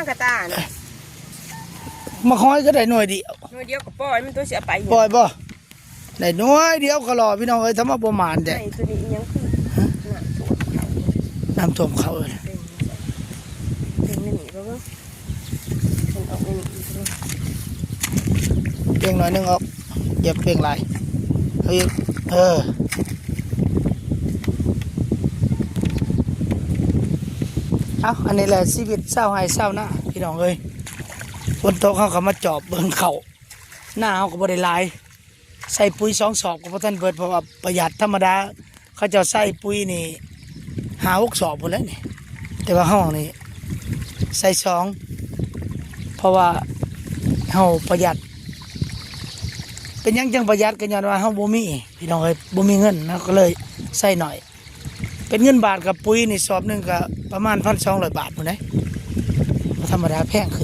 กระตานะ มาคอยก็ได้หน่วยเดียว หน่วยเดียวก็ปล่อยมันตัวเสียไป ปล่อยบ่ได้หน่วยเดียวก็รอพี่น้องเอ้ยทำมาประมาณแต่ ไอ้ตัวนี้ยังคือน้ำท่วมเขา น้ำท่วมเขาเลย เป็นไม่หนีเพราะว่าเป็นออกไม่หนี เพียงหน่อยนึงออกเหยียบเพียงไรเฮ้ยเอาอันนี้แหละชีวิตเศร้าให้เศร้าหน้าพี่น้องเอ้ยฝนตกเขาก็มาจอบเบิ่งเขาหน้าเขาก็บ่ได้หลายใส่ปุ๋ย2 สอบก็บ่ทันเบิดเพราะว่าประหยัดธรรมดาเขาจะใส่ปุ๋ยนี่5-6 สอบพุ่นแหล้วนี่แต่ว่าห้องนี่ใส่2เพราะว่าเฮาประหยัดเป็นหยังจังประหยัดกันย้อนว่าเฮาบ่มีพี่น้องเอ้ยบ่มีเงินนะก็เลยใส่หน่อยเป็นเงินบาทกับปุ๋ยนี่สอบหนึงก็ประมาณ 1,200 บาทพุ่นเด้ธรรมดาแพงขึ้น